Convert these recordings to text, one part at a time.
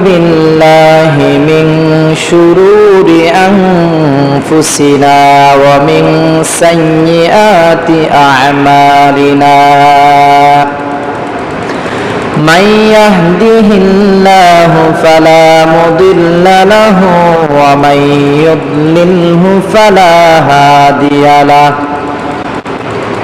بالله من شرور أنفسنا ومن سيئات أعمالنا من يهده الله فلا مضل له ومن يضلله فلا هادي له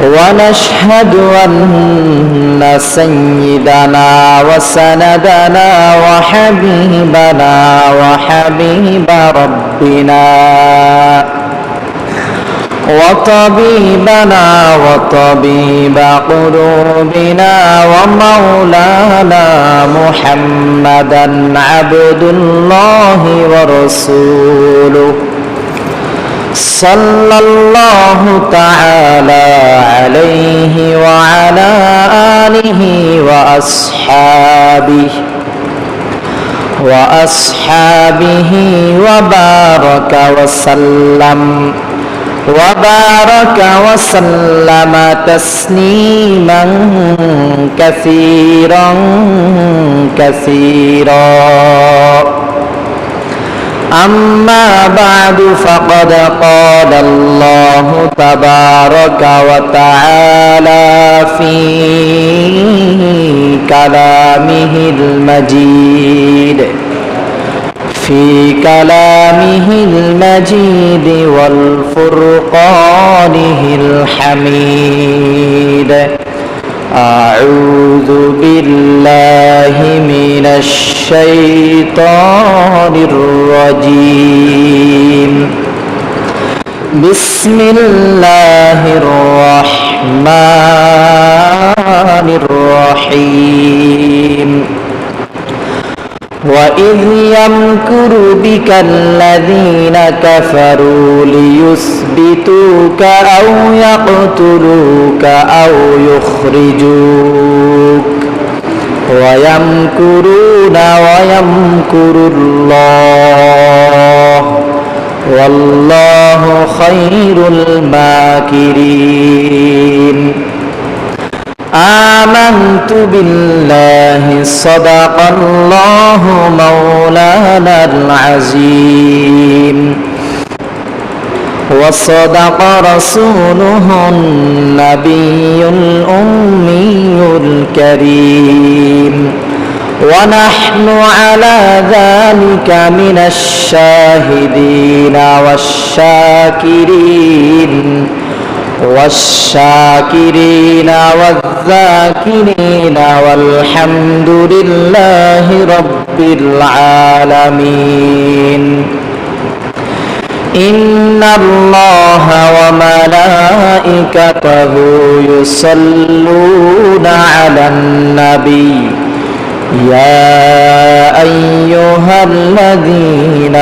ونشهد أن سيدنا وسندنا وحبيبنا وحبيب ربنا وطبيبنا وطبيب قلوبنا ومولانا محمدا عبد الله ورسوله صلى الله تعالى عليه وعلى آله وأصحابه وبارك وسلم تسليما كثيرا أما بعد فقد قال الله تبارك وتعالى في كلامه المجيد والفرقانه الحميد أعوذ بالله من الشيطان الرجيم بسم الله الرحمن الرحيم وإذ يمكر بك الذين كفروا ليثبتوك أو يقتلوك أو يخرجوك ويمكرون ويمكر الله والله خير الماكرين آمنت بالله صدق الله مولانا العظيم وصدق رسوله النبي الأمي الكريم ونحن على ذلك من الشاهدين والشاكرين والذاكرين والحمد لله رب العالمين إن الله وملائكته يصلون على النبي يا أيها الذين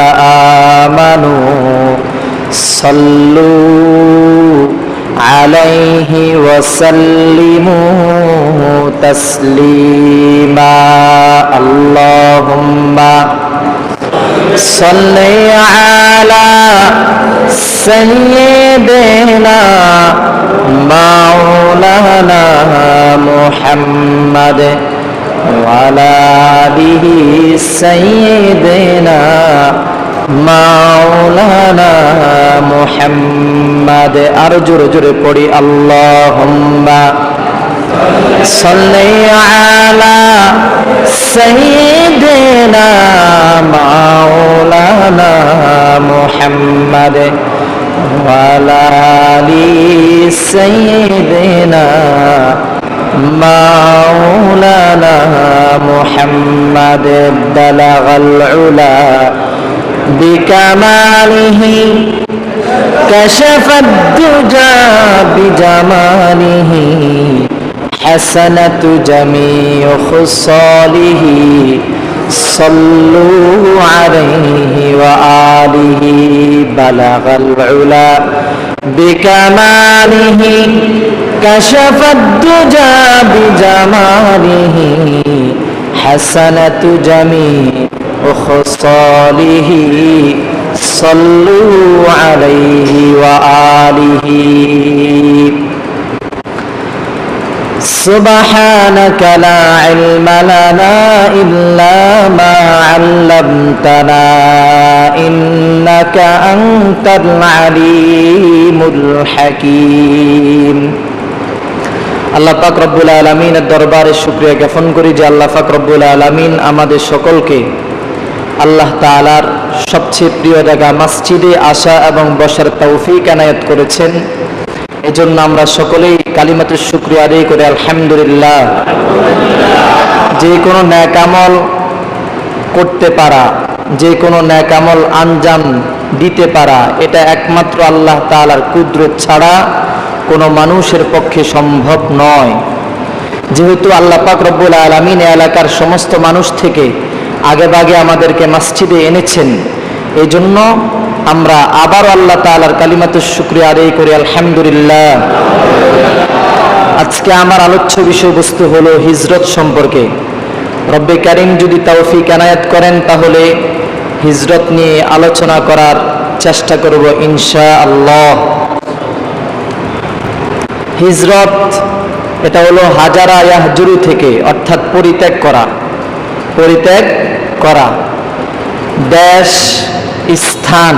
آمنوا صلوا عليه وسلموا تسليما اللهم صل على سيدنا مولانا محمد وعلى آله سيدنا مولانا محمد أرجو পড়ি اللهم صل على سيدنا مولانا محمد وعلى آل سيدنا مولانا محمد بلغ العلا بكماله كشف الدجى بجماله حسنة جميع خصاله صلوا عليه وآله بلغ العلا بكماله كشف الدجى بجماله حسنة جميع خصاله صلوا عليه وآله سبحانك لا علم لنا إلا ما علمتنا إنك أنت العليم الحكيم আল্লাহ পাক রব্বুল আলামিনের দরবারে শুকরিয়া জ্ঞাপন করি যে আল্লাহ পাক রব্বুল আলামিন আমাদের সকলকে আল্লাহ তাআলার সবচেয়ে প্রিয় জায়গা মসজিদে আসা এবং বসার তৌফিক এনায়েত করেছেন। এজন্য আমরা সকলেই কালিমাতুশ শুকরিয়া আদায় করে আলহামদুলিল্লাহ। যে কোনো নেক আমল করতে পারা, যে কোনো নেক আমল আঞ্জাম দিতে পারা, এটা একমাত্র আল্লাহ তাআলার কুদরত ছাড়া কোনো মানুষের পক্ষে সম্ভব নয়। যেহেতু আল্লাহ পাক রব্বুল আলামিন এলাকার সমস্ত মানুষ থেকে আগেভাগে আমাদেরকে মসজিদে এনেছেন, এই জন্য আমরা আবার আল্লাহ তাআলার কালিমাতুশ শুকরিয়া আদায় করি আলহামদুলিল্লাহ। আজকে আমার আলোচ্য বিষয়বস্তু হলো হিজরত সম্পর্কে। রব্বে কারীম যদি তৌফিক এনায়েত করেন তাহলে হিজরত নিয়ে আলোচনা করার চেষ্টা করব ইনশাআল্লাহ। হিজরত এটা হলো হাজারা ইয়াহজুরু থেকে, অর্থাৎ পরিত্যাগ করা, পরিত্যাগ করা। দেশ, স্থান,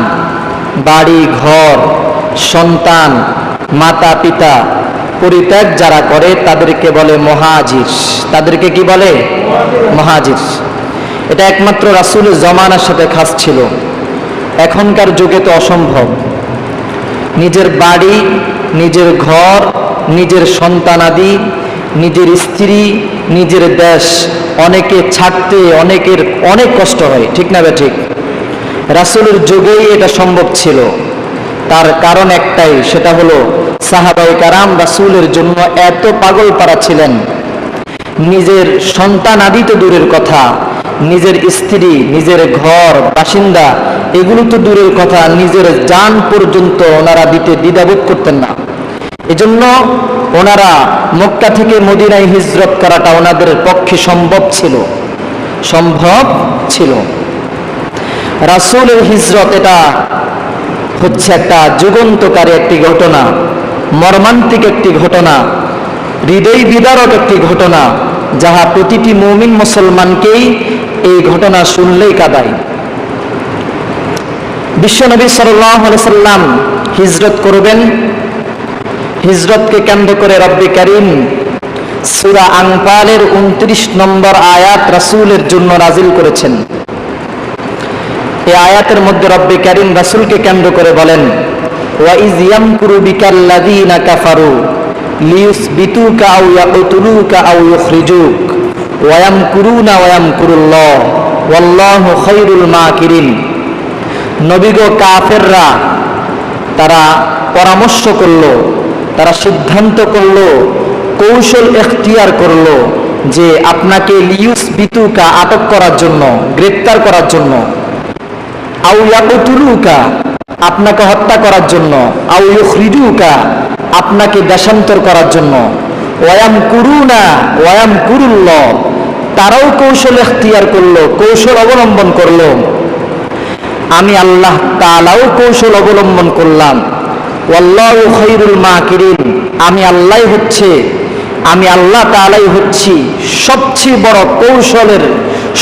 বাড়ি ঘর, সন্তান, মাতা পিতা পরিত্যাগ যারা করে তাদেরকে বলে মুহাজির। তাদেরকে কি বলে? মুহাজির। এটা একমাত্র রাসূলের জমানার সাথে খাস ছিল, এখনকার যুগে তো অসম্ভব। নিজের বাড়ি, নিজের ঘর, নিজের সন্তানাদি, নিজের স্ত্রী, নিজের দেশ অনেকে ছাড়তে অনেকের অনেক কষ্ট হয়, ঠিক না বে ঠিক? রাসূলের যুগেই এটা সম্ভব ছিল। তার কারণ একটাই, সেটা হলো সাহাবায়ে কারাম রাসূলের জন্য এত পাগল পারা ছিলেন, নিজের সন্তানাদি তো দূরের কথা, নিজের স্ত্রী, নিজের ঘর বাসিন্দা এগুলো তো দূরের কথা, নিজের জান পর্যন্ত ওনারা দিতে দ্বিধাবোধ করতেন না। এজন্য ওনারা মক্কা থেকে মদিনায় হিজরত করাটা ওনাদের পক্ষে সম্ভব ছিল, সম্ভব ছিল। রাসূলের হিজরত এটা হচ্ছে একটা যুগান্তকারী একটি ঘটনা, মর্মান্তিক একটি ঘটনা, হৃদয় বিদারক একটি ঘটনা, যাহা প্রতিটি মুমিন মুসলমানকেই এই ঘটনা শুনলেই কাঁদায়। বিশ্বনবী সাল্লাল্লাহু আলাইহি সাল্লাম হিজরত করবেন। হিজরতকে কেন্দ্র করে রব্বে কারীম সূরা আনফালের 29 নম্বর আয়াত রাসূলের জন্য নাযিল করেছেন। এই আয়াতের মধ্যে রব্বে কারীম রাসূলকে কেন্দ্র করে বলেন, ওয়া ইয ইয়ামকুরু বিকাল্লাযীনা কাফারু লিয়ুসবিতুকা আও ইয়াকতুলুকা আও ইউখরিজুক ওয়া ইয়ামকুরুনা ওয়া ইয়ামকুরুল্লাহ ওয়াল্লাহু খায়রুল মাকিরিন। নবী গো, কাফেররা তারা পরামর্শ করলো, তারা সিদ্ধান্ত করলো, কৌশল এখতিয়ার করলো যে আপনাকে লিয়ুসবিতুকা আটক করার জন্য, গ্রেফতার করার জন্য, আও ইয়াকতুলুকা আপনাকে হত্যা করার জন্য, আও ইউখরিজুকা আপনাকে দেশান্তর করার জন্য, ওয়া ইয়ামকুরুনা ওয়া ইয়ামকুরুল্লাহ তারাও কৌশল এখতিয়ার করলো, কৌশল অবলম্বন করলো। আমি আল্লাহ তাআলাও কৌশল অবলম্বন করলাম। ওয়াল্লাহু খায়রুল মাকিরিন আমি আল্লাহ তাআলাই হচ্ছি সবচেয়ে বড় কৌশলের,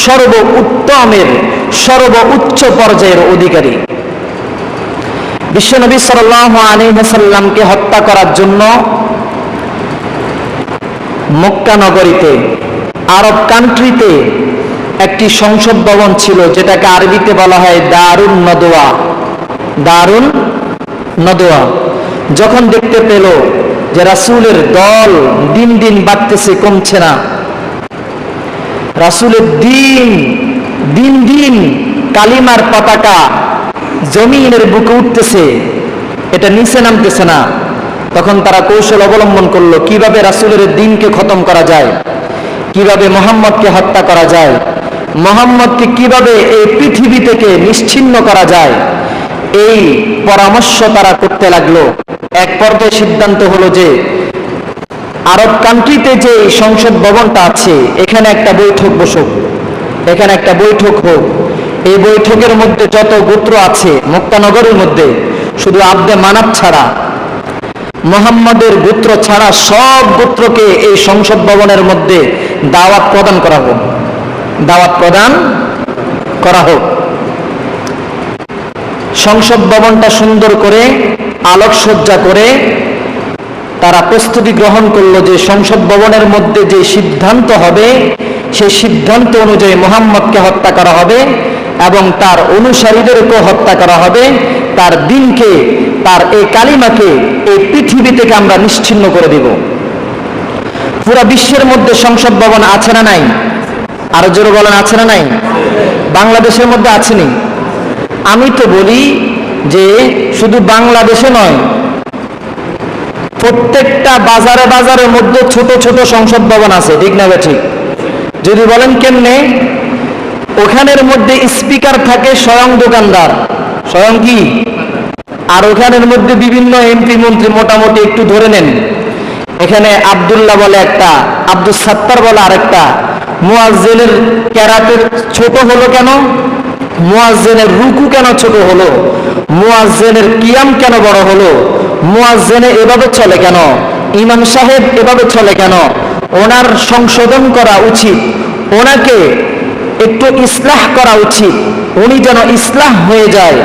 সর্বোত্তমের, সর্বোচ্চ পর্যায়ের অধিকারী। বিশ্বনবী সাল্লাল্লাহু আলাইহি ওয়াসাল্লামকে হত্যা করার জন্য মক্কা নগরীতে, আরব কান্ট্রিতে একটি সংসদ ভবন ছিল, যেটাকে আরবিতে বলা হয় দারুন নদওয়া। দারুন নদওয়া। যখন দেখতে পেল যে রাসূলের দল দিন দিন বাড়তেছে, কমছে না, রাসূলের দিন দিন কালিমার পতাকা জমিনের বুকে উঠতেছে, এটা নিচে নামতেছে না, তখন তারা কৌশল অবলম্বন করলো কিভাবে রাসূলের দ্বীনকে খতম করা যায়, কিভাবে মুহাম্মদকে হত্যা করা যায়, মুহাম্মদকে কিভাবে এই পৃথিবী থেকে নিশ্চিহ্ন করা যায়, এই পরামর্শ তারা করতে লাগলো। এক পর্যায়ে সিদ্ধান্ত হলো যে আরব কান্ট্রিতে যে সংসদ ভবনটা আছে এখানে একটা বৈঠক বসুক, এখানে একটা বৈঠক হোক। এই বৈঠকের মধ্যে যত গোত্র আছে মক্কা নগরের মধ্যে, শুধু আব্দে মানাত ছাড়া মুহাম্মাদের গোত্র ছাড়া সব গোত্রকে এই সংসদ ভবনের মধ্যে দাওয়াত প্রদান করা হোক, দাওয়াত প্রদান করা হোক। সংসদ ভবনটা সুন্দর করে আলোকসজ্জা করে তারা প্রস্তুতি গ্রহণ করলো যে সংসদ ভবনের মধ্যে যে সিদ্ধান্ত হবে সেই সিদ্ধান্ত অনুযায়ী মুহাম্মদকে হত্যা করা হবে এবং তার অনুসারীদেরকেও হত্যা করা হবে। তার দিনকে, তার এই কালিমাকে এই পৃথিবী থেকে আমরা নিশ্চিহ্ন করে দেব। পুরা বিশ্বের মধ্যে সংসদ ভবন আছে না নাই? আরো জোরে বলেন, আছে না নাই? বাংলাদেশের মধ্যে আছেনি? আমি তো বলি যে শুধু বাংলাদেশে নয়, প্রত্যেকটা বাজারে বাজারের মধ্যে ছোট ছোট সংসদ ভবন আছে, ঠিক না ঠিক? যদি বলেন কেমনে? ওখানের মধ্যে স্পিকার থাকে স্বয়ং দোকানদার, স্বয়ং কি, আর ওখানের মধ্যে বিভিন্ন এমপি মন্ত্রী, মোটামুটি একটু ধরে নেন, এখানে আব্দুল্লাহ বলে একটা, আব্দুল সাত্তার বলে আরেকটা। মুয়াজ্জিনের ক্যারাটের ছোট হলো কেন? মুয়াজ্জিনের রুকু কেন ছোট হলো? মুয়াজ্জিনের কিয়াম কেন বড় হলো? মুয়াজ্জিনে এভাবে চলে কেন? ইমাম সাহেব এভাবে চলে কেন? ওনার সংশোধন করা উচিত, ওনাকে একটু ইসলাহ করা উচিত, উনি যেন ইসলাহ হয়ে যায়।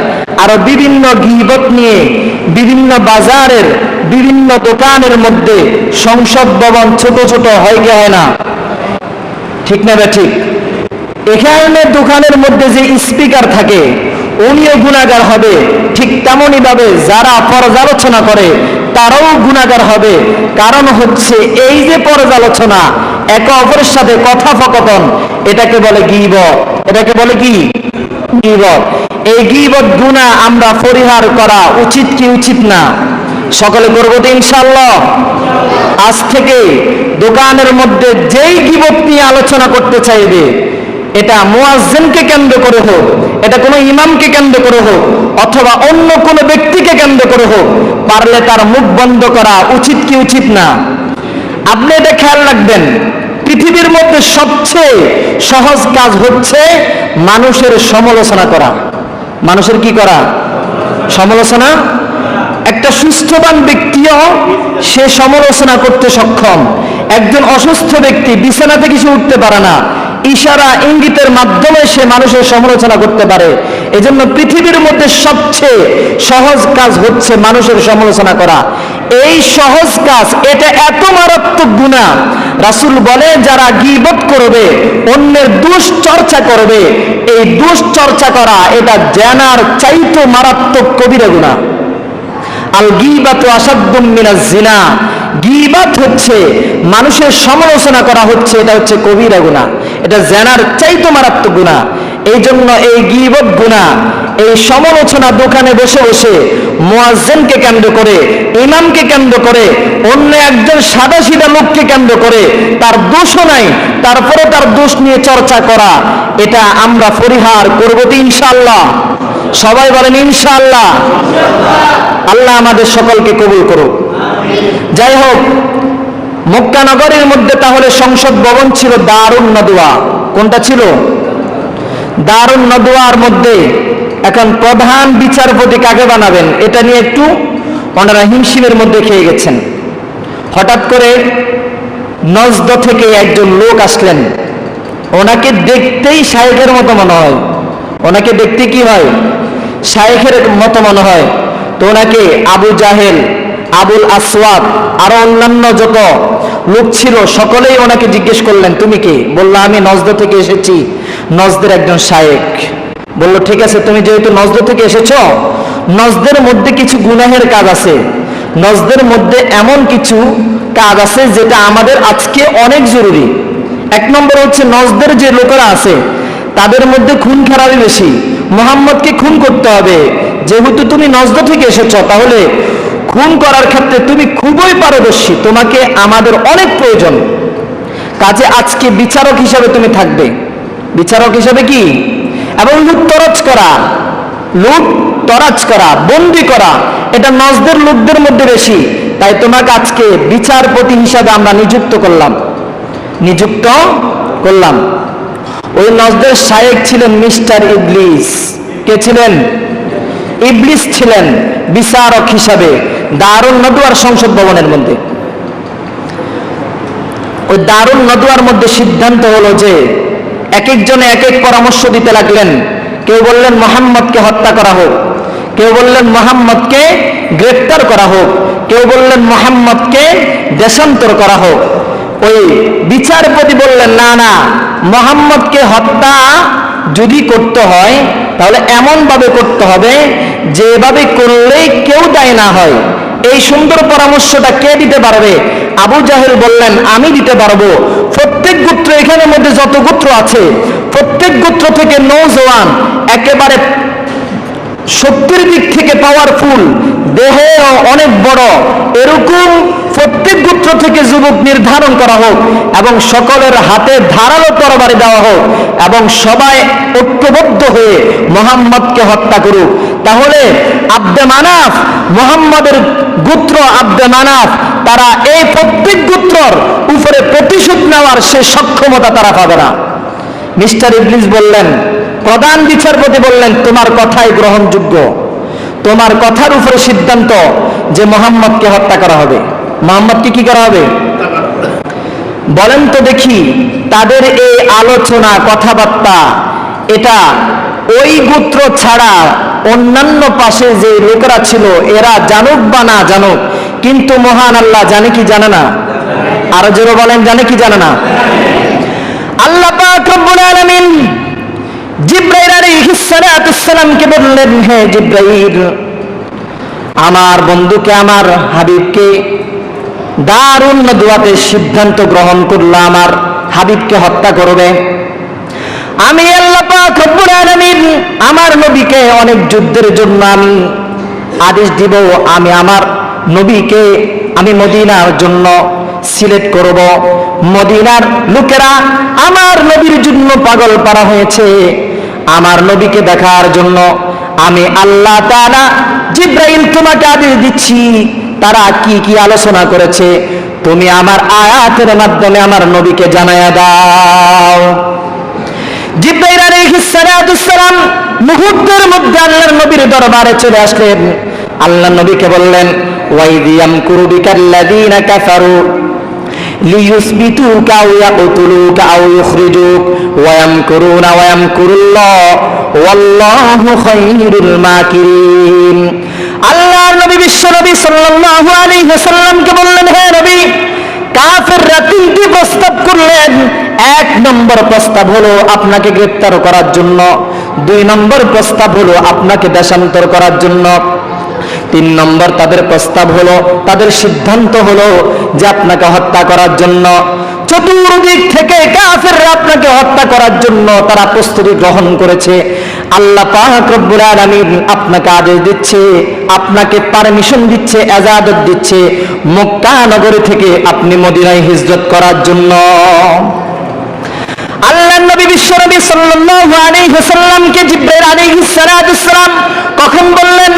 আরো বিভিন্ন গীবত নিয়ে বিভিন্ন বাজারের বিভিন্ন দোকানের মধ্যে সংসদ ভবন ছোট ছোট হয় কি হয় না? ঠিক না ঠিক? এখানে দোকানের মধ্যে যে স্পিকার থাকে উনিও গুনাহগার হবে, ঠিক তেমনই ভাবে যারা পর্যালোচনা করে তারাও গুনাহগার হবে। কারণ হচ্ছে এই যে পর্যালোচনা, একে অপরের সাথে কথোপকথন, এটাকে বলে গীবত। এটাকে বলে কি? গীবত। এই গীবত গুনাহ আমরা পরিহার করা উচিত কি উচিত না? সকলে করবো তো ইনশাআল্লাহ। আজ থেকে দোকানের মধ্যে যেই গীবত নিয়ে আলোচনা করতে চাইবে, এটা মুয়াজ্জিনকে কেন্দ্র করে হোক, এটা কোনো ইমামকে কেন্দ্র করে হোক, অথবা অন্য কোনো ব্যক্তিকে কেন্দ্র করে হোক, পারলে তার মুখ বন্ধ করা উচিত কি উচিত না? আপনি এটা খেয়াল রাখবেন, পৃথিবীর মধ্যে সবচেয়ে সহজ কাজ হচ্ছে মানুষের সমালোচনা করা। মানুষের কি করা? সমালোচনা। একটা সুস্থবান ব্যক্তিও সে সমালোচনা করতে সক্ষম। একজন অসুস্থ ব্যক্তি বিছানা থেকে সে উঠতে পারে না, ইশারা ইঙ্গিতের মাধ্যমে সে মানুষের সমালোচনা করতে পারে। এজন্য পৃথিবীর মধ্যে সবচেয়ে সহজ কাজ হচ্ছে মানুষের সমালোচনা করা। এই সহজ কাজ, এটা এত মারাত্মক গুনাহ, রাসূল বলে যারা গীবত করবে, অন্যের দুশ্চর্চা করবে, এই দুশ্চর্চা করা এটা জানার চাইতে মারাত্মক কবিরা গুনাহ। আল গীবাতু আসাদ্দুম মিনাজ জিনা। গীবাত হচ্ছে মানুষের সমালোচনা করা, হচ্ছে এটা হচ্ছে কবিরা গুনাহ, এটা জানার চাইতে মারাত্মক গুনাহ। এই জন্য এই গীবত গুনাহ, এই সমালোচনা দোকানে বসে বসে মুয়াজ্জিনকে কেন্দ্র করে, ইমামকে কেন্দ্র করে, অন্য একজন সাদাসিধা লোককে কেন্দ্র করে, তার দোষও নাই তারপরে তার দোষ নিয়ে চর্চা করা, এটা আমরা পরিহার করব তো ইনশাআল্লাহ। সবাই বলেন ইনশাআল্লাহ। আল্লাহ আমাদের সকলকে কবুল করুক। যাই হোক, মক্কা নগরীর মধ্যে তাহলে সংসদ ভবন ছিল দারুন নদওয়া। কোনটা ছিল? দারুন নদওয়ার মধ্যে এখন প্রধান বিচারপতি কাকে বানাবেন, এটা নিয়ে একটু ওনারা হিমশিমের মধ্যে খেয়ে গেছেন। হঠাৎ করে নজদ থেকে একজন লোক আসলেন, ওনাকে দেখতেই শায়েখের মতো মনে হয়। ওনাকে দেখতে কি হয়? শায়েখের মতো মনে হয়। তো ওনাকে আবু জাহেল, আবুল আসওয়াদ, আরো অন্যান্য যত লোক ছিল সকলেই ওনাকে জিজ্ঞেস করলেন তুমি কে? বলল আমি নজদ থেকে এসেছি, নজদের একজন শায়েখ। বলল ঠিক আছে, তুমি যেহেতু নজদ থেকে এসেছো, নজদের মধ্যে কিছু গুনাহের কাজ আছে, নজদের মধ্যে এমন কিছু কাজ আছে যেটা আমাদের আজকে অনেক জরুরি। এক নম্বর হচ্ছে নজদের যে লোকেরা আছে তাদের মধ্যে খুন খারাপই বেশি। মুহাম্মদকে খুন করতে হবে, যেহেতু তুমি নজদ থেকে এসেছো তাহলে খুন করার ক্ষেত্রে তুমি খুবই পারদর্শী, তোমাকে আমাদের অনেক প্রয়োজন। কাজে আজকে বিচারক হিসাবে তুমি থাকবে। বিচারক হিসাবে কি? এবং লুটতরাজ করা, বন্দি করা, এটা নজদের লোকদের মধ্যে বেশি। তাই তোমাকে আজকে বিচারপতি হিসাবে আমরা নিযুক্ত করলাম। ওই নজদের শায়েখ ছিলেন মিস্টার ইবলিস। কে ছিলেন? ইবলিস ছিলেন বিচারক হিসাবে। দারুন নদওয়ার সংসদ ভবনের মধ্যে। ওই দারুন নদওয়ার মধ্যে সিদ্ধান্ত হলো যে এক একজনে এক এক পরামর্শ দিতে লাগলেন। কেউ বললেন মুহাম্মদকে হত্যা করা হোক, কেউ বললেন মুহাম্মদকে গ্রেফতার করা হোক, কেউ বললেন মুহাম্মদকে দেশান্তর করা হোক। ওই বিচারপতি বললেন না না, মুহাম্মদকে হত্যা যদি করতে হয় তাহলে এমন ভাবে করতে হবে যেভাবে করলেই কেউ দায়ী না হয়। এই সুন্দর পরামর্শটা কে দিতে পারবে? আবু জাহেল বললেন আমি দিতে পারবো। প্রত্যেক গোত্র, এখানের মধ্যে যত গোত্র আছে প্রত্যেক গোত্র থেকে নওজওয়ান, একেবারে শক্তির দিক থেকে পাওয়ারফুল, দেহে অনেক বড়, এরকম প্রত্যেক গোত্র থেকে যুবক নির্ধারণ করা হোক এবং সকলের হাতে ধারালো তরবারি দেওয়া হোক এবং সবাই ঐক্যবদ্ধ হয়ে মুহাম্মদকে হত্যা করুক। তাহলে আব্দে মানাফ, মুহাম্মদের গোত্র আব্দে মানাফ, তারা এই প্রত্যেক গোত্রর উপরে প্রতিশোধ নেওয়ার সে সক্ষমতা তারা পাবে না। মিস্টার ইবলিস বললেন, প্রধান বিচারপতি বললেন তোমার কথাই গ্রহণযোগ্য, তোমার কথার উপরে সিদ্ধান্ত যে মুহাম্মদকে হত্যা করা হবে। মুহাম্মদকে কি করা হবে বলেন তো দেখি। তাদের এই আলোচনা কথাবার্তা এটা ওই গোত্র ছাড়া অন্যান্য পাশে যে লোকেরা ছিল এরা জানুক বা না জানুক, কিন্তু মহান আল্লাহ জানে কি জানে না? আরো জোরে বলেন, জানে কি জানে না? আল্লাহ পাক রব্বুল আলামিন জিবরাইল আলাইহিস সালাতুস সালামকে বললেন, হে জিবরাইল, আমার বন্ধুকে, আমার হাবিবকে দারুন নদওয়াতে সিদ্ধান্ত গ্রহণ করলো আমার হাবিবকে হত্যা করবে। আমি আল্লাহ পাক রব্বুল আলামিন আমার নবীকে অনেক যুদ্ধের জন্য আমি আদেশ দিব। আমি আমার নবীকে আমি মদিনার জন্য সিলেক্ট করব। মদিনার লোকেরা আমার নবীর জন্য পাগল পারা হয়েছে। আমার নবীকে দেখার জন্য আমি আল্লাহ তাআলা জিবরাইল তোমাকে আদেশ দিচ্ছি, তারা কি কি আলোচনা করেছে তুমি আমার আয়াতের মাধ্যমে আমার নবীকে জানায়া দাও। জিবরাইল আলাইহিস সালাতুস সালাম মুহূর্তের মধ্যে আল্লাহর নবীর দরবারে চলে আসলেন। আল্লাহর নবীকে বললেন, ওয়াইদ ইয়ামকুরু বিকাল্লাযীনা কাফারু লিয়ুসবিতুকা আও ইয়াকতুলুকা আও ইখরিজুক ওয়া ইয়ামকুরুনা ওয়া ইয়ামকুরুল্লাহ ওয়াল্লাহু খায়রুল মাকিরিন। আল্লাহর নবী বিশ্ব নবী সাল্লাল্লাহু আলাইহি ওয়াসাল্লামকে বললেন, হে নবী, কাফেররা তিনটি প্রস্তাব করলেন। এক নম্বর প্রস্তাব হলো আপনাকে গ্রেফতার করার জন্য, দুই নম্বর প্রস্তাব হলো আপনাকে দেশান্তর করার জন্য, তিন নম্বর তাদের প্রস্তাব হলো, তাদের সিদ্ধান্ত হলো যে আপনাকে হত্যা করার জন্য। চতুর্দিক থেকে কাফেররা আপনাকে হত্যা করার জন্য তারা প্রস্তুতি গ্রহণ করেছে। আল্লাহ পাক রব্বুল আলামিন আপনাকে আদেশ দিচ্ছে, আপনাকে পারমিশন দিচ্ছে, ইজাজত দিচ্ছে মক্কা নগরী থেকে আপনি মদিনায় হিজরত করার জন্য। আল্লাহর নবী বিশ্ব নবী সাল্লাল্লাহু আলাইহি ওয়াসাল্লামকে জিবরাইল আলাইহিস সালাতুস সালাম কখন বললেন?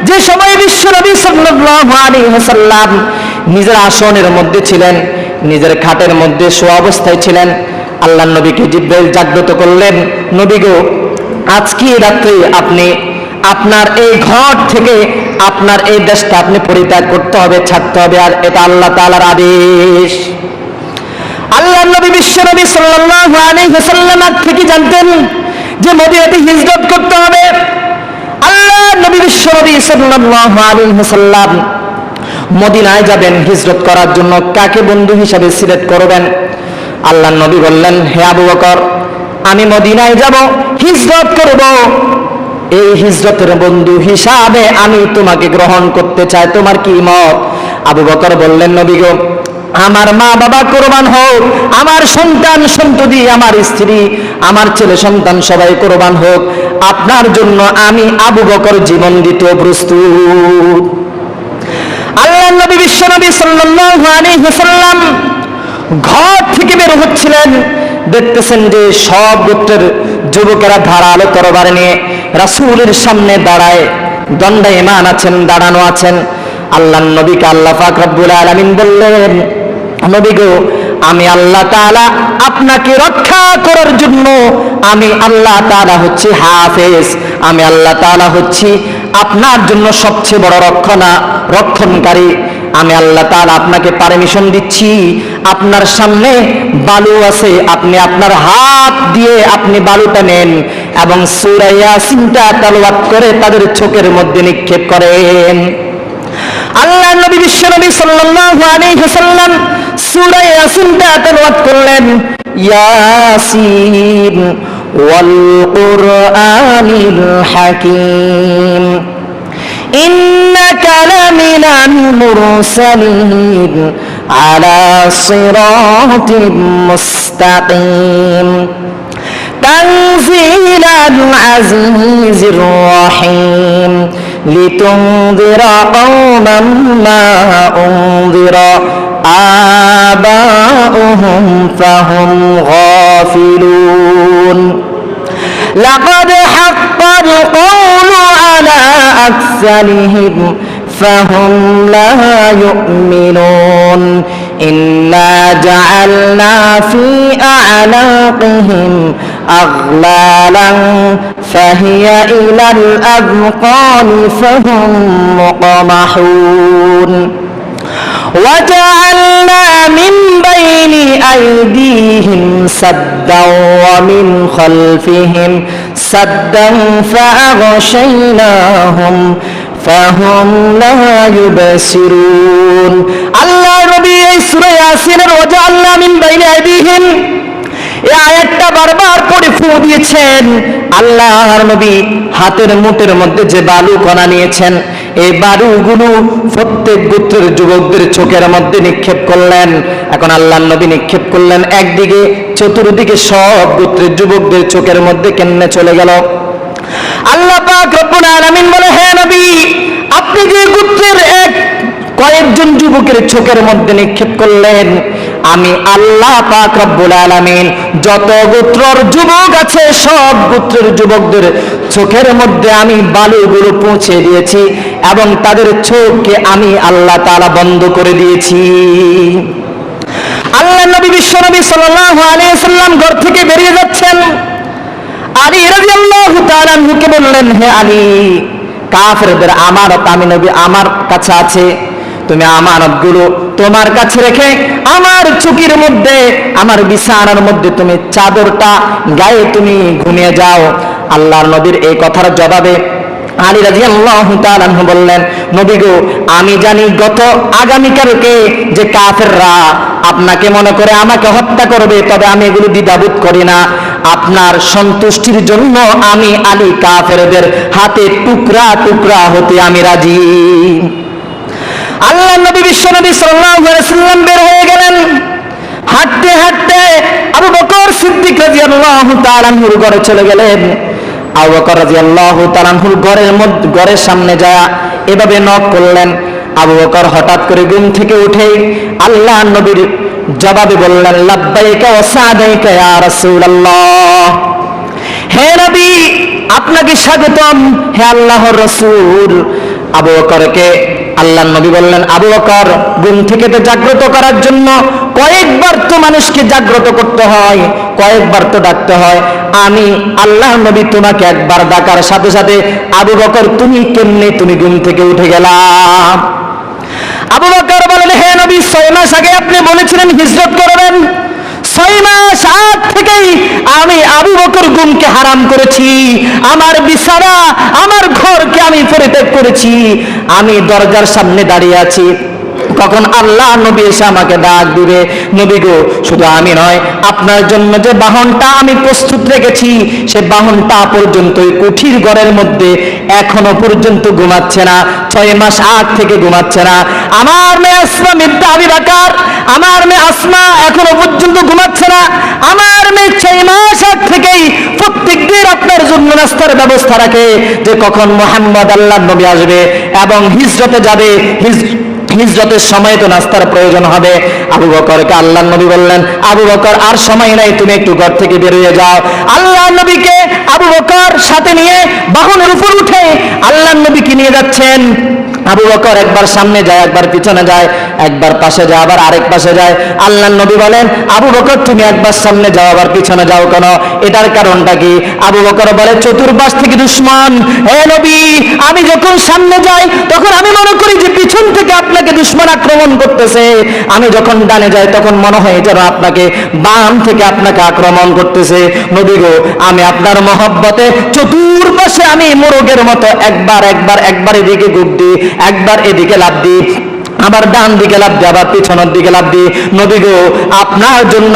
যে সময় বিশ্ব নবী সাল্লাল্লাহু আলাইহি ওয়াসাল্লাম নিজের আসনের মধ্যে ছিলেন, নিজের খাটের মধ্যে শোয়া অবস্থায় ছিলেন। আল্লাহর নবীকে জিবরাইল জাগ্রত করলেন, নবী গো, আজকে রাত্রে আপনি আপনার এই ঘর থেকে আপনার এই দেশটা আপনি পরিত্যাগ করতে হবে, ছাড়তে হবে, আর এটা আল্লাহ তাআলার আদেশ। আল্লাহর নবী বিশ্ব নবী সাল্লাল্লাহু আলাইহি ওয়াসাল্লাম থেকে জানতেন যে মদিনাতে হিজরত করতে হবে। আল্লাহর নবী বিশ্ব নবী সাল্লাল্লাহু আলাইহি ওয়াসাল্লাম মদিনায় যাবেন হিজরত করার জন্য। কাকে বন্ধু হিসাবে সিলেক্ট করবেন? আল্লাহর নবী বললেন, হে আবু বকর, আমি মদিনায় যাব, হিজরত করব, এই হিজরতের বন্ধু হিসাবে আমি তোমাকে গ্রহণ করতে চাই, তোমার কি মত? আবু বকর বললেন, নবী গো, আমার মা বাবা কোরবান হোক, আমার সন্তান সন্ততি, আমার স্ত্রী, আমার ছেলে সন্তান সবাই কোরবান হোক, আপনার জন্য আমি আবু বকর জীবন দিতে প্রস্তুত। আল্লাহর নবী বিশ্ব নবী সাল্লাল্লাহু আলাইহি ওয়াসাল্লাম ঘর থেকে বের হচ্ছিলেন। দেখতেছেন যে সব গোত্রের যুবকেরা ধারালো তরবারি নিয়ে রাসূলের সামনে দাঁড়ায়, দণ্ডায়মান আছেন, দাঁড়ানো আছেন। আল্লাহর নবীকে আল্লাহ পাক রব্বুল আলামিন বললেন, নবী গো, আমি আল্লাহ তাআলা আপনাকে রক্ষা করার জন্য, আমি আল্লাহ তাআলা হচ্ছি হাফেজ, আমি আল্লাহ তাআলা হচ্ছি আপনার জন্য সবচেয়ে বড় রক্ষণকারী। আমি আল্লাহ তাআলা আপনাকে পারমিশন দিচ্ছি, আপনার সামনে বালু আছে, আপনি আপনার হাত দিয়ে আপনি বালুটা নেন এবং সূরা ইয়াসিনটা তেলাওয়াত করে তাদের চোখের মধ্যে নিক্ষেপ করেন। আল্লাহ নবী বিশ্বনবী সাল্লাল্লাহু আলাইহি ওয়াসাল্লাম সূরা ইয়াসিনটা তেলাওয়াত করলেন। ইয়াসিন ওয়াল কুরআনিল হাকীম ইন্নাকা লামিনাল মুরসালিন আলা সিরাতিম মুস্তাকিম তানজিলাল আজিজির রহিম لتنذر قوما ما أنذر آباؤهم فهم غافلون لقد حق القول على أكثرهم فهم لا يؤمنون إنا جعلنا في أعناقهم أغلالا فهي إلى الأذقان فهم مقمحون وجعلنا من بين أيديهم سدا ومن خلفهم سدا فأغشيناهم فهم لا يبصرون الله نبي سورة ياسين وجعلنا من بين أيديهم এই আয়াতটা বারবার করে ফু দিয়েছেন। আল্লাহর নবী হাতের মুঠের মধ্যে যে বালু কণা নিয়েছেন, এই বালুগুলো প্রত্যেক গোত্রের যুবকদের চোখের মধ্যে নিক্ষেপ করলেন। এখন আল্লাহর নবী নিক্ষেপ করলেন একদিকে, চতুর্দিকে সব গোত্রের যুবকদের চোখের মধ্যে কেমনে চলে গেল। আল্লাহ পাক রব্বুল আলামিন বলে, হে নবী, আপনি যে গোত্রের কয়েকজন যুবকের চোখের মধ্যে নিক্ষেপ করলেন, আমি আল্লাহ পাক রব্বুল আলামিন যত গোত্রের যুবক আছে সব গোত্রের যুবকদের চোখের মধ্যে আমি বালুগুলো পৌঁছে দিয়েছি এবং তাদের চোখকে আমি আল্লাহ তাআলা বন্ধ করে দিয়েছি। আল্লাহ নবী বিশ্বনবী সাল্লাল্লাহু আলাইহি ওয়াসাল্লাম ঘর থেকে বেরিয়ে যাচ্ছেন। আলী রাদিয়াল্লাহু তাআলা আনহুকে বললেন, হে আলী, কাফেরদের আমানত আমি নবী আমার কাছে আছে, তুমি আমানতগুলো তোমার কাছে রেখে আমার চুকির মধ্যে, আমার বিছানার মধ্যে তুমি চাদরটা গায়ে তুমি ঘুমিয়ে যাও। আল্লাহর নবীর এই কথার জবাবে আলী রাদিয়াল্লাহু তাআলা আনহু বললেন, নবী গো, আমি জানি গত আগামীকালকে যে কাফেররা আপনাকে মনে করে আমাকে হত্যা করবে, তবে আমি এগুলো দ্বিধাবোধ করি না। আপনার সন্তুষ্টির জন্য আমি আলী কাফেরদের হাতে টুকরা টুকরা হতে আমি রাজি। আল্লাহ নবী বিশ্বনবী সাল্লাল্লাহু আলাইহি ওয়াসাল্লাম বের হয়ে গেলেন। হাঁটতে হাঁটতে আবু বকর সিদ্দিক রাদিয়াল্লাহু তাআলা আনহুর ঘরে চলে গেলেন। আবু বকর রাদিয়াল্লাহু তাআলা আনহুর ঘরের সামনে যায় এভাবে নক করলেন। আবু বকর হঠাৎ করে ঘুম থেকে উঠে আল্লাহ নবীর জবাবে বললেন, লাব্বাইকা ওয়া সাদাইকা ইয়া রাসূলুল্লাহ, হে নবী, আপনাকে স্বাগতম, হে আল্লাহর রাসূল। আবু বকরকে আল্লাহর নবী বললেন, আবু বকর, ঘুম থেকে তো জাগ্রত করার জন্য কয়েকবার তো মানুষকে জাগ্রত করতে হয়, কয়েকবার তো ডাকতে হয়। আমি আল্লাহর নবী তোমাকে একবার ডাকার সাথে সাথে আবু বকর তুমি কেমনে তুমি ঘুম থেকে উঠে গেলা? আবু বকর বলেন, হে নবী, 6 মাস আগে আপনি বলেছিলেন হিজরত করবেন। 6 মাস আগ থেকেই আমি আবু বকর ঘুমকে হারাম করেছি, আমার বিছানা আমার ঘরকে আমি পরিত্যাগ করেছি। আমি দরজার সামনে দাঁড়িয়ে আছি, কখন আল্লাহ নবী এসে আমাকে ডাক দিবে। নবী গো, শুধু আমি নয়, আপনার জন্য যে বাহনটা আমি প্রস্তুত রেখেছি সে বাহনটা পর্যন্ত ওই কুঠির ঘরের মধ্যে এখনো পর্যন্ত ঘুমাচ্ছে না, 6 মাস আগ থেকে ঘুমাচ্ছে না। আমার মেয়ে আসমা বিনতে আবি বকর, আমার মেয়ে আসমা এখনো পর্যন্ত ঘুমাচ্ছে না। আমার মেয়ে 6 মাস আগ থেকেই প্রত্যেক দিন আপনার জন্য নাস্তার ব্যবস্থা রাখে যে কখন মুহাম্মদ আল্লাহর নবী আসবে এবং হিজরতে যাবে। হিজরতের সময় তো নাস্তার প্রয়োজন হবে। আবু বকরকে আল্লাহর নবী বললেন, আবু বকর আর সময় নাই, তুমি একটু ঘর থেকে বেরিয়ে যাও। আল্লাহর নবীকে আবু বকর সাথে নিয়ে বাহনের উপর উঠে আল্লাহর নবীকে নিয়ে যাচ্ছেন। আবু বকর একবার সামনে যায়, একবার পিছনে যায়, একবার পাশে যায়, আবার আরেক পাশে যায়। আল্লাহর নবী বলেন, আবু বকর তুমি একবার সামনে যাও আবার পিছনে যাও কেন? এটার কারণটা কি? আবু বকর বলে, চতুর্পাশ থেকে দুশমন। হে নবী, আমি যখন সামনে যাই তখন আমি মনে করি যে পিছন থেকে আপনাকে দুশমন আক্রমণ করতেছে, আমি যখন ডানে যাই তখন মনে হয় যেন আপনাকে বাম থেকে আপনাকে আক্রমণ করতেছে। নবী গো, আমি আপনার মহব্বতে চতুর্পাশে আমি মোরগের মতো একবার এদিকে গুপ দিই, একবার এদিকে লাফ দিই, আবার ডান দিকে লাফ দিই, আবার পিছনের দিকে লাফ দিই। নবী গো, আপনার জন্য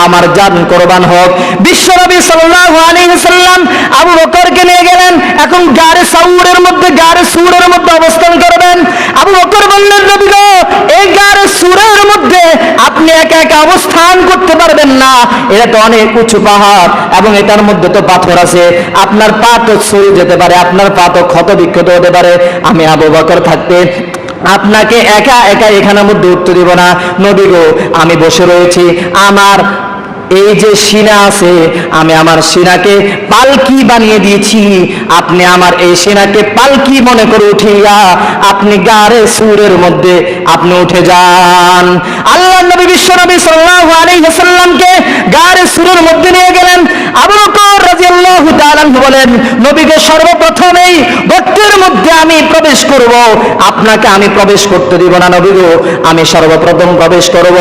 আমার জান কোরবান হোক। বিশ্বনবী সাল্লাল্লাহু আলাইহি ওয়াসাল্লাম আবু বকরকে নিয়ে গেলেন। এখন গারে সুরের মধ্যে অবস্থান করবেন। আবু বকর বললেন, নবী গো, এই গারে সুরের মধ্যে আপনি একা একা অবস্থান করতে পারবেন না, এটা তো অনেক উঁচু পাহাড় এবং এটার মধ্যে তো পাথর আছে, আপনার পা তো ছড়ে যেতে পারে, আপনার পা তো ক্ষত বিক্ষত হতে পারে। আমি আবু বকর থাকতে আপনাকে একা একা এখানের মধ্যে উঠতে দিব না। নবী গো, আমি বসে রয়েছি, আমার এই যে সিনা আছে, আমি আমার সিনাকে পালকি বানিয়ে দিয়েছি, আপনি আমার এই সিনাকে পালকি মনে করে উঠিয়া আপনি গারে সুরের মধ্যে আপনি উঠে যান। আল্লাহর নবী বিশ্বনবী সাল্লাল্লাহু আলাইহি ওয়াসাল্লামকে গারে সুরের মধ্যে নিয়ে গেলেন। আবু বকর রাদিয়াল্লাহু তাআলা আনহু বলেন, নবীকে সর্বপ্রথমেই গর্তের মধ্যে আমি প্রবেশ করব, আপনাকে আমি প্রবেশ করতে দিব না। নবী গো, আমি সর্বপ্রথম প্রবেশ করব,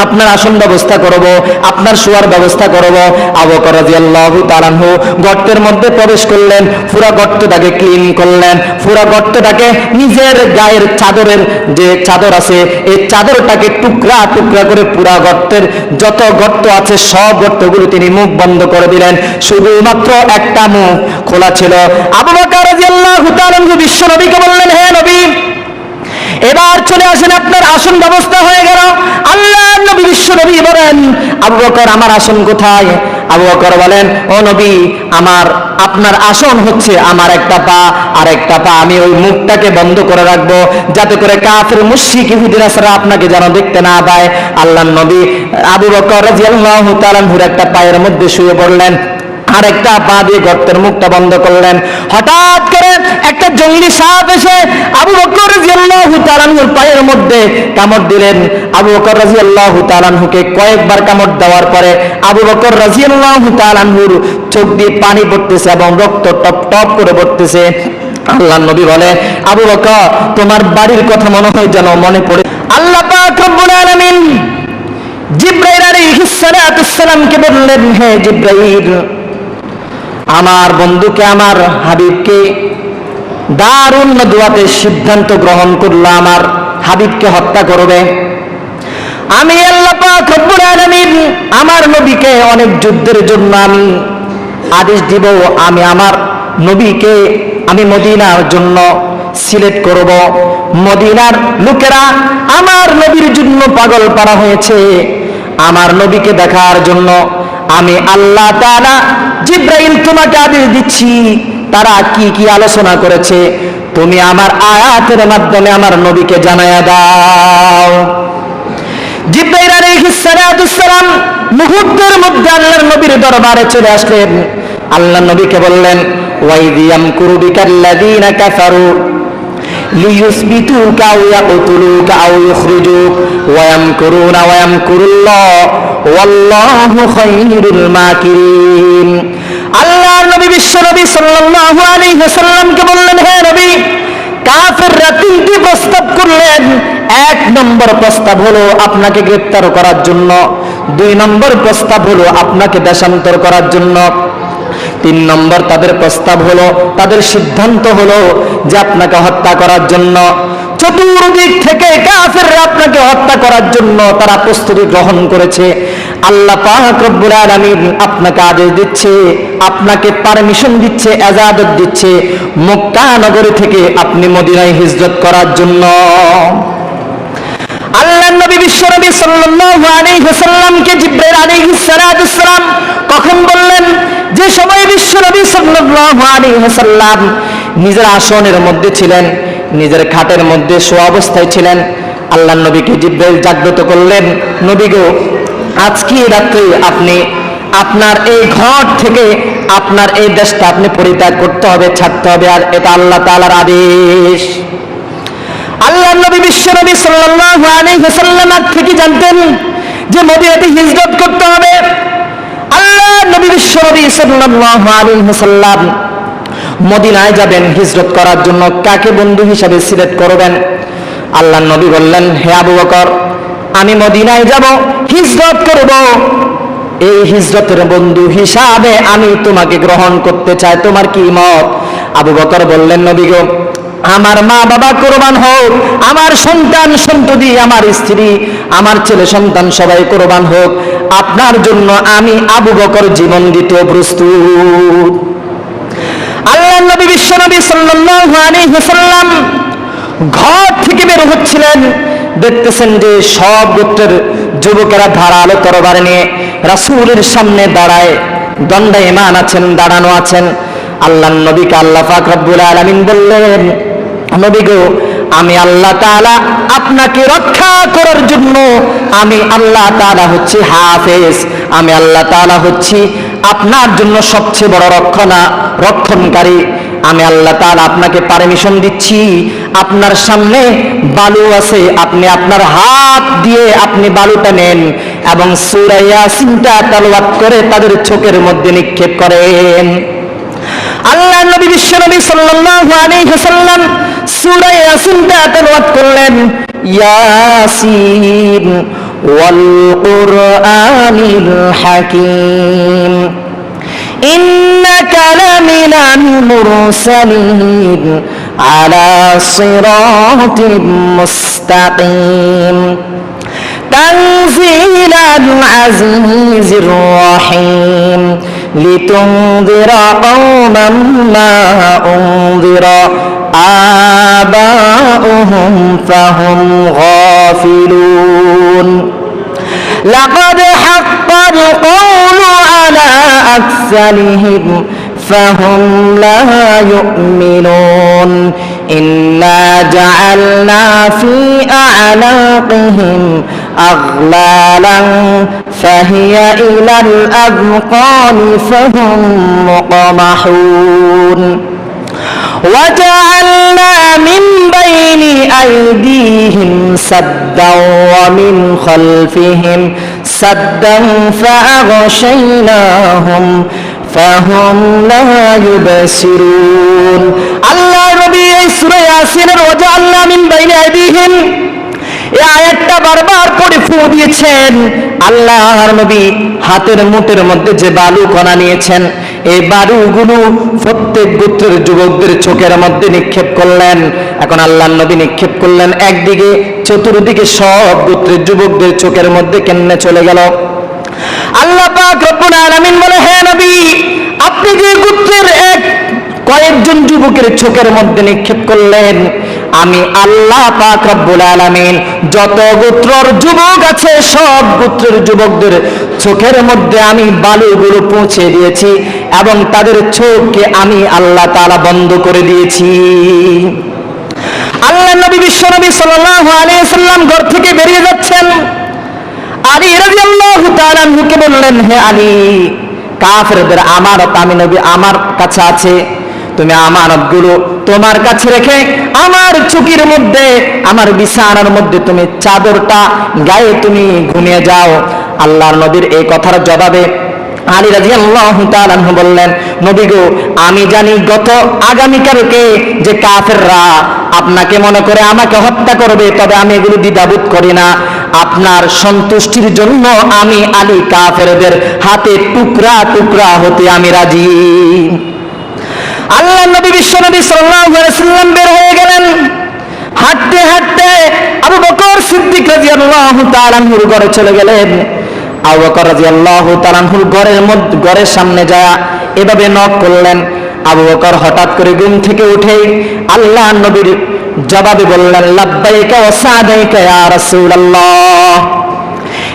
আপনার আসন ব্যবস্থা করব, আপনার শোয়ার ব্যবস্থা করব। আবু বকর রাদিয়াল্লাহু তাআলা আনহু গর্তের মধ্যে প্রবেশ করলেন, পুরো গর্তটাকে ক্লিন করলেন, পুরো গর্তটাকে নিজের গায়ের চাদরের যে চাদর আছে এই চাদরটাকে টুকরা টুকরা করে পুরো গর্তের যত গর্ত আছে সব গর্তগুলো তিনি মুখ বন্ধ করে দিলেন, শুধুমাত্র একটা মুখ খোলা ছিল। আবু বকর রাদিয়াল্লাহু তাআলা আনহু বিশ্বনবীকে বললেন, হে নবী, এবার চলে আসেন, আপনার আসন ব্যবস্থা হয়ে গেল। আল্লাহর নবী বিশ্বনবী বলেন, আবু বকর আমার আসন কোথায়? আবু বকর বলেন, ও নবী, আপনার আসন হচ্ছে আমার একটা পা, আর একটা পা আমি ওই মুখটাকে বন্ধ করে রাখবো, যাতে করে কাফের মুশরিক ইহুদিরা ছাড়া আপনাকে যেন দেখতে না পায়। আল্লাহর নবী আবু বকর রাদিয়াল্লাহু তাআলা আনহুর একটা পায়ের মধ্যে শুয়ে পড়লেন, আরেকটা পা দিয়ে গর্তের মুখটা বন্ধ করলেন। হঠাৎ করে একটা জঙ্গলি সাপ এসে আবু বকর রাদিয়াল্লাহু তাআলা আনহুর পায়ের মধ্যে কামড় দিলেন। আবু বকর রাদিয়াল্লাহু তাআলা আনহুকে কয়েকবার কামড় দেওয়ার পরে আবু বকর রাদিয়াল্লাহু তাআলা আনহুর চোখ দিয়ে পানি পড়তেছে এবং রক্ত টপ টপ করে পড়তেছে। আল্লাহর নবী বলে, আবু বকর, তোমার বাড়ির কথা মনে হয় যেন মনে পড়ে। আল্লাহ পাক রব্বুল আলামিন জিবরাইল আলাইহিস সালাতুস সালামকে বললেন, হে জিবরাইল, আমার বন্ধুকে, আমার হাবিবকে দারুণ নদওয়াতে সিদ্ধান্ত গ্রহণ করলো আমার হাবিবকে হত্যা করবে। আমি আল্লাহ পাক রব্বুল আলামিন আমার নবীকে অনেক যুদ্ধের জন্য আমি আদেশ দিব, আমি আমার নবীকে আমি মদিনার জন্য সিলেক্ট করব। মদিনার লোকেরা আমার নবীর জন্য পাগল পারা হয়েছে, আমার নবীকে দেখার জন্য। আমি আল্লাহ তাআলা জিবরাইল তোমাকে আদেশ দিচ্ছি, তারা কি কি আলোচনা করেছে তুমি আমার আয়াতের মাধ্যমে আমার নবীকে জানায়া দাও। জিবরাইল আলাইহিস সালাতুস সালাম মুহূর্তের মধ্যে আল্লাহর নবীর দরবারে চলে আসলেন। আল্লাহর নবীকে বললেন, ওয়াইদিয়াম কুরবিকাল্লাযীনা কাফারু লিয়ুসবিতুকা আও ইয়াকতুলুকা আও ইখরিজুক ওয়া ইয়ামকুরুনা ওয়া ইয়ামকুরুল্লাহ ওয়াল্লাহু খায়রুল মাকিরিন। আল্লাহর নবী বিশ্বনবী সাল্লাল্লাহু আলাইহি ওয়াসাল্লামকে বললেন, হে নবী, কাফেররা তিনটি প্রস্তাব করলেন। এক নম্বর প্রস্তাব হলো আপনাকে গ্রেফতার করার জন্য, দুই নম্বর প্রস্তাব হলো আপনাকে দেশান্তর করার জন্য, তিন নম্বর তাদের প্রস্তাব হলো, তাদের সিদ্ধান্ত হলো যে আপনাকে হত্যা করার জন্য। চতুর্দিক থেকে কাফেররা আপনাকে হত্যা করার জন্য তারা প্রস্তুতি গ্রহণ করেছে। আল্লাহ পাক রব্বুল আলামিন আপনাকে আদেশ দিচ্ছে, আপনাকে পারমিশন দিচ্ছে, ইজাজত দিচ্ছে মক্কা নগরী থেকে আপনি মদিনায় হিজরত করার জন্য। আল্লাহর নবী বিশ্বনবী সাল্লাল্লাহু আলাইহি ওয়াসাল্লামকে জিবরাইল আলাইহিস সালাতুস সালাম কখন বললেন? যে সময় বিশ্বনবী সাল্লাল্লাহু আলাইহি ওয়াসাল্লাম নিজের আসনের মধ্যে ছিলেন, নিজের খাটের মধ্যে শোয়া অবস্থায় ছিলেন। আল্লাহর নবীকে জিবরাইল জাগ্রত করলেন, নবী গো, আজকে রাত্রে আপনি আপনার এই ঘর থেকে আপনার এই দেশটা আপনি পরিত্যাগ করতে হবে, ছাড়তে হবে, আর এটা আল্লাহ তাআলার আদেশ। আল্লাহর নবী বিশ্বনবী সাল্লাল্লাহু আলাইহি ওয়াসাল্লাম থেকে জানতেন যে মদিনাতে হিজরত করতে হবে। আল্লাহর নবী বিশ্বনবী সাল্লাল্লাহু আলাইহি ওয়াসাল্লাম মদিনায় যাবেন হিজরত করার জন্য। কাকে বন্ধু হিসাবে সিলেক্ট করবেন? আল্লাহর নবী বললেন, হে আবু বকর, আমি মদিনায় যাব, হিজরত করব, এই হিজরতের বন্ধু হিসাবে আমি তোমাকে গ্রহণ করতে চাই, তোমার কি মত? আবু বকর বললেন, নবী গো, আমার মা বাবা কোরবান হোক, আমার সন্তান সন্ততি, আমার স্ত্রী, আমার ছেলে সন্তান সবাই কোরবান হোক, আপনার জন্য আমি আবু বকর জীবন দিতে প্রস্তুত। আল্লাহর নবী বিশ্বনবী সাল্লাল্লাহু আলাইহি ওয়াসাল্লাম ঘর থেকে বের হচ্ছিলেন, দেখতেছেন যে সব গোত্রের যুবকেরা ধারালো তরবার নিয়ে রাসূলের সামনে দাঁড়ায়, দণ্ডায়মান আছেন, দাঁড়ানো আছেন। আল্লাহর নবীকে আল্লাহ পাক রব্বুল আলামিন বললেন, নবী গো, আমি আল্লাহ তাআলা আপনাকে রক্ষা করার জন্য, আমি আল্লাহ তাআলা হচ্ছি হাফেজ, আমি আল্লাহ তাআলা হচ্ছি আপনার জন্য সবচেয়ে বড় রক্ষণকারী। আমি আল্লাহ তাআলা আপনাকে পারমিশন দিচ্ছি, আপনার সামনে বালু আছে, আপনি আপনার হাত দিয়ে আপনি বালুটা নেন এবং সূরা ইয়াসিনটা তেলাওয়াত করে তাদের চোখের মধ্যে নিক্ষেপ করেন। আল্লাহর নবী বিশ্বনবী সাল্লাল্লাহু আলাইহি ওয়াসাল্লাম সূরা ইয়াসিনটা তেলাওয়াত করলেন, ইয়াসিন ওয়াল কুরআনিল হাকীম ইন্নাকা লামিনাল মুরসালিন আলা সিরাতিম মুস্তাকিম তানজিলাল আজিজির রহিম لتنذر قوما ما أنذر آباؤهم فهم غافلون لقد حق القول على أكثرهم فهم لا يؤمنون إنا جعلنا في أعناقهم أغلالا فهي إلى الأذقان فهم مقمحون وجعلنا من بين أيديهم سدا ومن خلفهم سدا فأغشيناهم فهم لا يبصرون الله ربي سورة ياسين وجعلنا من بين أيديهم এই আয়াতটা বারবার পড়ে ফু দিয়েছেন। আল্লাহর নবী হাতের মুঠের মধ্যে যে বালু কণা নিয়েছেন, এই বালুগুলো প্রত্যেক গোত্রের যুবকদের চোখের মধ্যে নিক্ষেপ করলেন। এখন আল্লাহর নবী নিক্ষেপ করলেন একদিকে, চতুর্দিকে সব গোত্রের যুবকদের চোখের মধ্যে কেমনে চলে গেল। আল্লাহ পাক রব্বুল আলামিন বলে, হে নবী, আপনি যে গোত্রের কয়েকজন যুবকের চোখের মধ্যে নিক্ষেপ করলেন, আমি আল্লাহ পাক রব্বুল আলামিন যত গোত্রের যুবক আছে সব গোত্রের যুবকদের চোখের মধ্যে আমি বালুগুলো পৌঁছে দিয়েছি এবং তাদের চোখকে আমি আল্লাহ তাআলা বন্ধ করে দিয়েছি। আল্লাহ নবী বিশ্বনবী সাল্লাল্লাহু আলাইহি ওয়াসাল্লাম ঘর থেকে বেরিয়ে যাচ্ছেন। আলী রাদিয়াল্লাহু তাআলা আনহুকে বললেন, হে আলী, কাফেরদের আমানত আমি নবী আমার কাছে আছে, তুমি আমানতগুলো তোমার কাছে রেখে আমার চুকির মধ্যে, আমার বিছানার মধ্যে তুমি চাদরটা গায়ে তুমি ঘুমিয়ে যাও। আল্লাহর নবীর এই কথার জবাবে আলী রাদিয়াল্লাহু তাআলা আনহু বললেন, নবী গো, আমি জানি আগামীকালকে যে কাফেররা আপনাকে মনে করে আমাকে হত্যা করবে, তবে আমি এগুলো দ্বিধাবোধ করি না। আপনার সন্তুষ্টির জন্য আমি আলী কাফেরদের হাতে টুকরা টুকরা হতে আমি রাজি। আল্লাহ নবী বিশ্বনবী সাল্লাল্লাহু আলাইহি ওয়াসাল্লাম বের হয়ে গেলেন। হাঁটতে হাঁটতে আবু বকর সিদ্দিক রাদিয়াল্লাহু তাআলা আনহুর ঘরে চলে গেলেন। আবু বকর রাদিয়াল্লাহু তাআলা আনহুর ঘরের সামনে যায় এভাবে নক করলেন। আবু বকর হঠাৎ করে ঘুম থেকে উঠে আল্লাহ নবীর জবাবে বললেন, লাব্বাইকা ওয়া সাদাইকা ইয়া রাসূলুল্লাহ,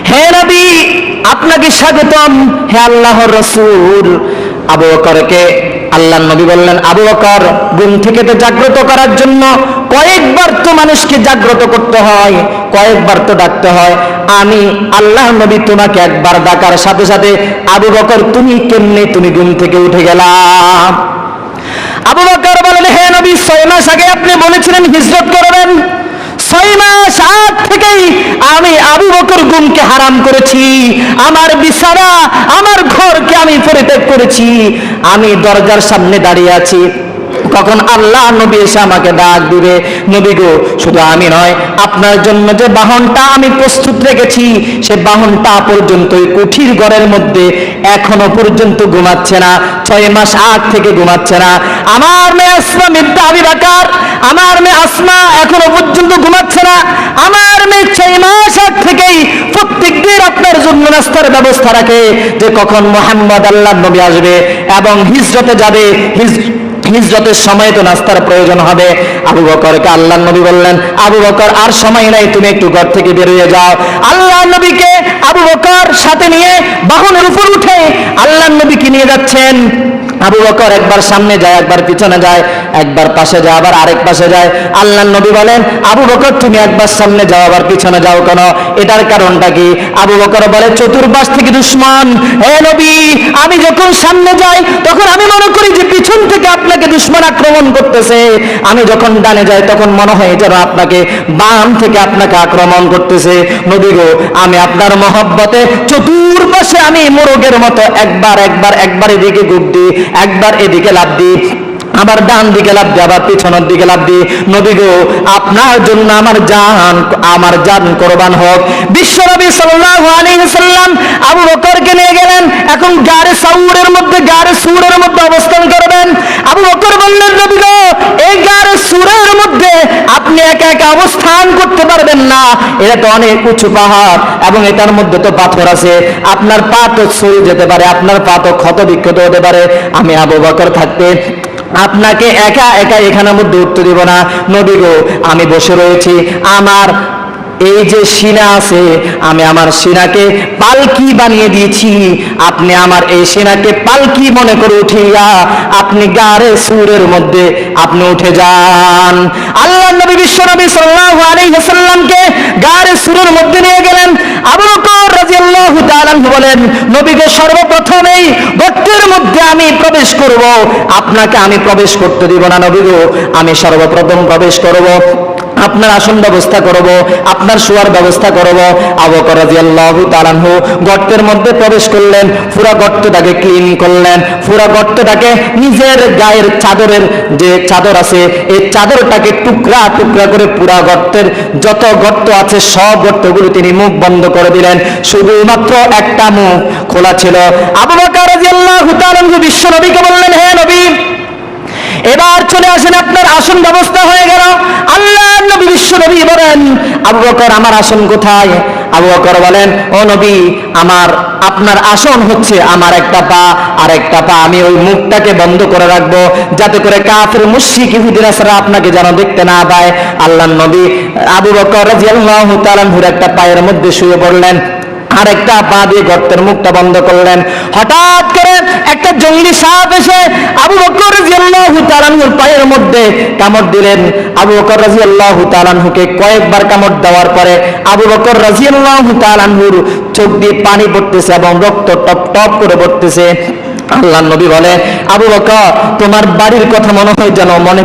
হে নবী, আপনাকে স্বাগতম, হে আল্লাহর রাসূল। আবু বকরকে আল্লাহর নবী বললেন, আবু বকর, ঘুম থেকে তো জাগ্রত করার জন্য কয়েকবার তো মানুষকে জাগ্রত করতে হয়, কয়েকবার তো ডাকতে হয়। আমি আল্লাহর নবী তোমাকে একবার ডাকার সাথে সাথে আবু বকর তুমি কেমনে তুমি ঘুম থেকে উঠে গেলা? আবু বকর বলেন, হে নবী, 6 মাস আগে আপনি বলেছিলেন হিজরত করবেন। 6 মাস আগ থেকেই আমি আবু বকর ঘুমকে হারাম করেছি। আমার বিছানা, আমার ঘরকে আমি পরিত্যাগ করেছি। আমি দরজার সামনে দাঁড়িয়ে আছি, কখন আল্লাহ নবী এসে আমাকে ডাক দিবে। নবী গো, শুধু আমি নয়, আপনার জন্য যে বাহনটা আমি প্রস্তুত রেখেছি, সে বাহনটা পর্যন্ত ওই কুঠির ঘরের মধ্যে এখনো পর্যন্ত ঘুমাচ্ছে না। 6 মাস আগ থেকে ঘুমাচ্ছে না। আমার মেয়ে আসমা বিনতে আবি বকর, আমার মেয়ে আসমা এখনো পর্যন্ত ঘুমাচ্ছে না। আমার মেয়ে 6 মাস আগ থেকেই প্রত্যেকদিন আপনার জন্য নাস্তার ব্যবস্থা রাখে, যে কখন মুহাম্মদ আল্লাহর নবী আসবে এবং হিজরতে যাবে। হিজরতের সময় তো নাস্তার প্রয়োজন হবে। আবু বকরকে আল্লাহর নবী বললেন, আবু বকর, আর সময় নাই, তুমি একটু ঘর থেকে বেরিয়ে যাও। আল্লাহর নবীকে আবু বকর সাথে নিয়ে বাহনের উপর উঠে আল্লাহর নবীকে নিয়ে যাচ্ছেন। আবু বকর একবার সামনে যায়, একবার পিছনে যায়, একবার পাশে যায়, আবার আরেক পাশে যায়। আল্লাহর নবী বলেন, আবু বকর, তুমি একবার সামনে যাও, আবার পিছনে যাও কেন? এটার কারণটা কি? আবু বকর বলে, চতুর্পাশ থেকে দুশমন। হে নবী, আমি যখন সামনে যাই তখন আমি মনে করি যে পিছন থেকে আপনাকে দুশমন আক্রমণ করতেছে। আমি যখন ডানে যাই তখন মনে হয় যেন আপনাকে বাম থেকে আপনাকে আক্রমণ করতেছে। নবী গো, আমি আপনার মহব্বতে চতুর্পাশে আমি মোরগের মতো একবার এদিকে গুপ দিই, একবার এদিকে লাফ দিই, আবার ডান দিকে লাফ দিই, আবার পিছনের দিকে লাফ দিই। নবী গো, আপনার জন্য আমার জান কোরবান হোক। বিশ্বনবী সাল্লাল্লাহু আলাইহি ওয়াসাল্লাম আবু বকরকে নিয়ে গেলেন। এখন গারে সুরের মধ্যে অবস্থান করবেন। আবু বকর বললেন, নবী গো, এই গারে সুরের মধ্যে আপনি একা একা অবস্থান করতে পারবেন না। এটা তো অনেক উঁচু পাহাড় এবং এটার মধ্যে তো পাথর আছে, আপনার পা তো ছড়ে যেতে পারে, আপনার পা তো ক্ষত বিক্ষত হতে পারে। আমি আবু বকর থাকতে আপনাকে একা একা এখানের মধ্যে উঠতে দিব না। নবী গো, আমি বসে রয়েছি, আমার এই যে সিনা আছে, আমি আমার সিনাকে পালকি বানিয়ে দিয়েছি। আপনি আমার এই সিনাকে পালকি মনে করে উঠিয়া আপনি গারে সুরের মধ্যে আপনি উঠে যান। আল্লাহ নবী বিশ্বনবী সাল্লাল্লাহু আলাইহি ওয়াসাল্লামকে গারে সুরের মধ্যে নিয়ে গেলেন। আবু বকর রাদিয়াল্লাহু তাআলা বলেন, নবী গো, সর্বপ্রথমেই গর্তের মধ্যে আমি প্রবেশ করব, আপনাকে আমি প্রবেশ করতে দিব না। নবী গো, আমি সর্বপ্রথম প্রবেশ করব, আপনার আসন ব্যবস্থা করব, আপনার শোয়ার ব্যবস্থা করব। আবু বকর রাদিয়াল্লাহু তাআলা গর্তের মধ্যে প্রবেশ করলেন, পুরো গর্তটাকে ক্লিন করলেন, পুরো গর্তটাকে নিজের গায়ের চাদরের যে চাদর আছে, এই চাদরটাকে টুকরা টুকরা করে পুরো গর্তের যত গর্ত আছে সব গর্তগুলো তিনি মুখ বন্ধ করে দিলেন, শুধুমাত্র একটা মুখ খোলা ছিল। আবু বকর রাদিয়াল্লাহু তাআলা বিশ্ব নবীকে বললেন, হে নবী, এবার চলে আসেন, আপনার আসন ব্যবস্থা হয়ে গেল। আল্লাহ নবী বিশ্ব নবী বলেন, আবু বকর, আমার আসন কোথায়? আবু বকর বলেন, ও নবী, আপনার আসন হচ্ছে আমার একটা পা, আর একটা পা আমি ওই মুখটাকে বন্ধ করে রাখবো, যাতে করে কাফের মুশরিক ইহুদিরা আপনাকে যেন দেখতে না পায়। আল্লাহ নবী আবু বকর রাদিয়াল্লাহু তাআলা একটা পায়ের মধ্যে শুয়ে পড়লেন, আরেকটা পা দিয়ে গর্তের মুখটা বন্ধ করলেন। হঠাৎ করে একটা জঙ্গলি সাপ এসে আবু বকর রাদিয়াল্লাহু তাআলার পায়ের মধ্যে কামড় দিলেন। আবু বকর রাদিয়াল্লাহু তাআলাকে কয়েকবার কামড় দেওয়ার পরে আবু বকর রাদিয়াল্লাহু তাআলার চোখ দিয়ে পানি পড়তেছে এবং রক্ত টপ টপ করে পড়তেছে। আল্লাহর নবী বলে, আবু বকর, তোমার বাড়ির কথা মনে হয় যেন মনে